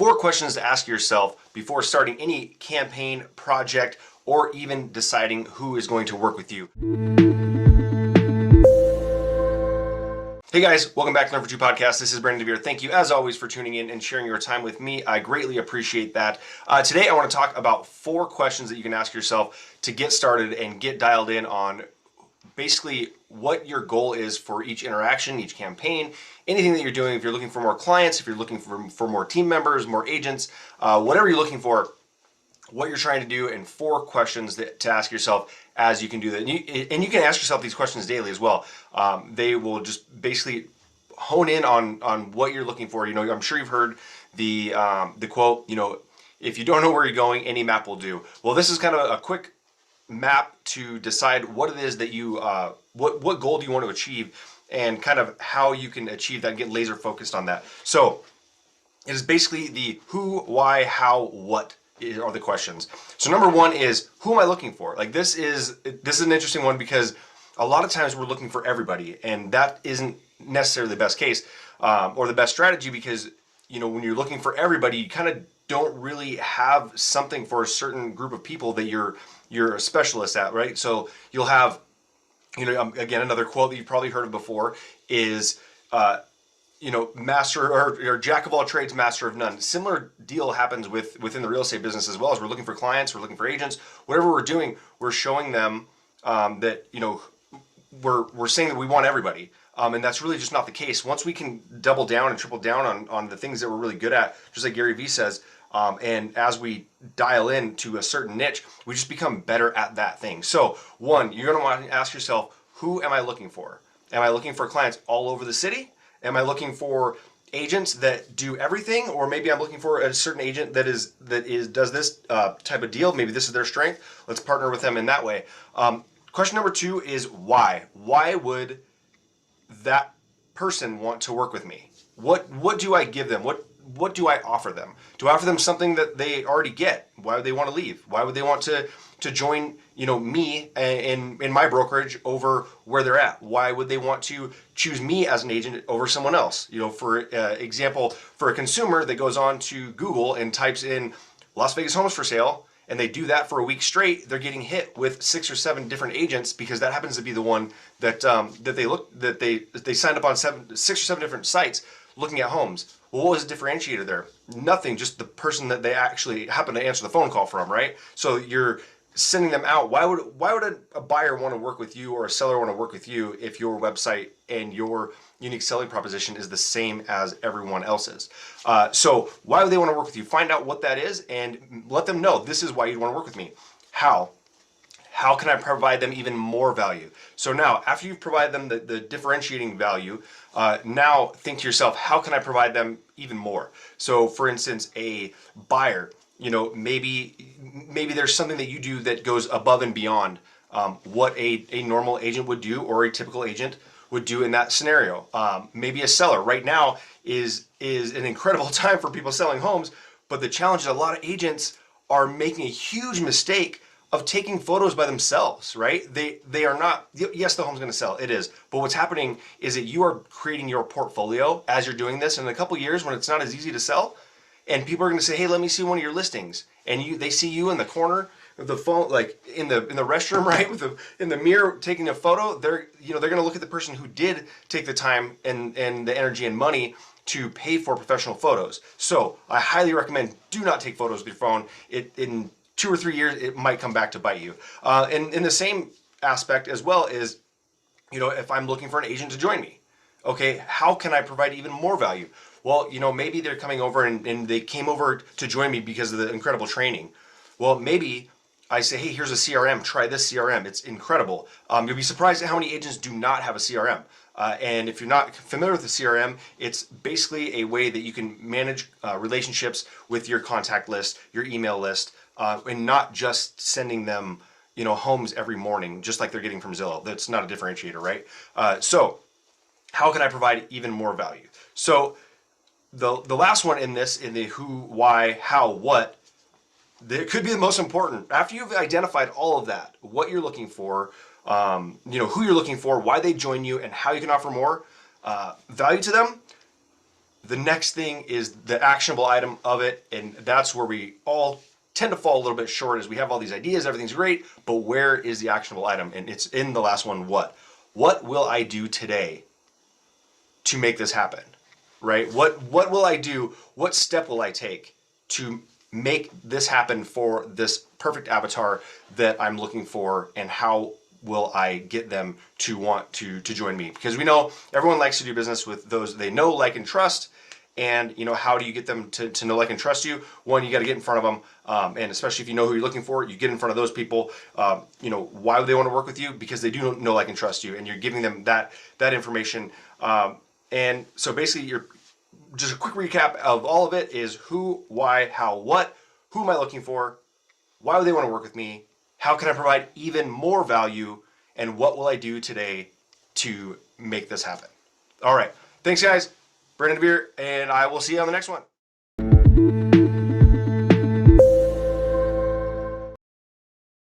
4 questions to ask yourself before starting any campaign, project, or even deciding who is going to work with you. Hey guys, welcome back to Learn for Two Podcast. This is Brandon DeVere. Thank you as always for tuning in and sharing your time with me. I greatly appreciate that. Today I want to talk about 4 questions that you can ask yourself to get started and get dialed in on basically what your goal is for each interaction, each campaign, anything that you're doing. If you're looking for more clients, if you're looking for more team members, more agents, whatever you're looking for, what you're trying to do, and 4 questions to ask yourself as you can do that. And you can ask yourself these questions daily as well. They will just basically hone in on what you're looking for. You know, I'm sure you've heard the quote, you know, if you don't know where you're going, any map will do. Well, this is kind of a quick map to decide what it is that you, what goal do you want to achieve, and kind of how you can achieve that and get laser focused on that. So it is basically the who, why, how, what are the questions. So number 1 is, who am I looking for? Like this is an interesting one because a lot of times we're looking for everybody, and that isn't necessarily the best case or the best strategy, because you know, when you're looking for everybody, you kind of don't really have something for a certain group of people that you're a specialist at, right? So you'll have, you know, again, another quote that you've probably heard of before is, you know, master or jack of all trades, master of none. Similar deal happens within the real estate business as well. As we're looking for clients, we're looking for agents, whatever we're doing, we're showing them that, you know, we're saying that we want everybody. And that's really just not the case. Once we can double down and triple down on the things that we're really good at, just like Gary Vee says, and as we dial in to a certain niche, we just become better at that thing. So 1, you're going to want to ask yourself, who am I looking for? Am I looking for clients all over the city? Am I looking for agents that do everything? Or maybe I'm looking for a certain agent that does this type of deal. Maybe this is their strength. Let's partner with them in that way. Question number 2 is why? Why would that person want to work with me? What do I give them? What do I offer them? Do I offer them something that they already get? Why would they want to leave? Why would they want to join, you know, me in my brokerage over where they're at? Why would they want to choose me as an agent over someone else? You know, for example, for a consumer that goes on to Google and types in Las Vegas homes for sale, and they do that for a week straight, they're getting hit with 6 or 7 different agents because that happens to be the one that they signed up on 6 or 7 different sites looking at homes. Well, what was the differentiator there? Nothing, just the person that they actually happen to answer the phone call from, right? So you're sending them out. Why would a buyer want to work with you, or a seller want to work with you, if your website and your unique selling proposition is the same as everyone else's? So why would they want to work with you? Find out what that is and let them know this is why you'd want to work with me. How can I provide them even more value? So now, after you've provided them the differentiating value, now think to yourself, how can I provide them even more? So for instance, a buyer, you know, maybe there's something that you do that goes above and beyond what a normal agent would do, or a typical agent would do in that scenario. Maybe a seller right now is an incredible time for people selling homes, but the challenge is a lot of agents are making a huge mistake of taking photos by themselves, right? They are not, yes, the home's gonna sell, it is, but what's happening is that you are creating your portfolio as you're doing this. In a couple years, when it's not as easy to sell, and people are gonna say, hey, let me see one of your listings, and they see you in the corner of the phone, like in the restroom, right, in the mirror taking a photo, they're gonna look at the person who did take the time and the energy and money to pay for professional photos. So I highly recommend, do not take photos with your phone. In 2 or 3 years, it might come back to bite you. And in the same aspect as well is, you know, if I'm looking for an agent to join me, okay, how can I provide even more value? Well, you know, maybe they're coming over and they came over to join me because of the incredible training. Well, maybe I say, hey, here's a CRM, try this CRM, it's incredible. You'll be surprised at how many agents do not have a CRM. And if you're not familiar with the CRM, it's basically a way that you can manage relationships with your contact list, your email list, and not just sending them, you know, homes every morning, just like they're getting from Zillow. That's not a differentiator, right? So how can I provide even more value? So the last one in the who, why, how, what, that could be the most important. After you've identified all of that, what you're looking for, you know, who you're looking for, why they join you, and how you can offer more value to them, The next thing is the actionable item of it, and that's where we all tend to fall a little bit short. Is we have all these ideas, everything's great, but where is the actionable item? And it's in the last one. What will I do today to make this happen? Right? What will I do? What step will I take to make this happen for this perfect avatar that I'm looking for, and how will I get them to want to join me? Because we know everyone likes to do business with those they know, like, and trust. And how do you get them to know, like, and trust you? One, you got to get in front of them, and especially if you know who you're looking for, you get in front of those people. Why would they want to work with you? Because they do know, like, and trust you, and you're giving them that information. And so basically, you're just a quick recap of all of it is who, why, how, what. Who am I looking for? Why would they want to work with me? How can I provide even more value? And what will I do today to make this happen? All right. Thanks, guys. Brandon DeVere, and I will see you on the next one.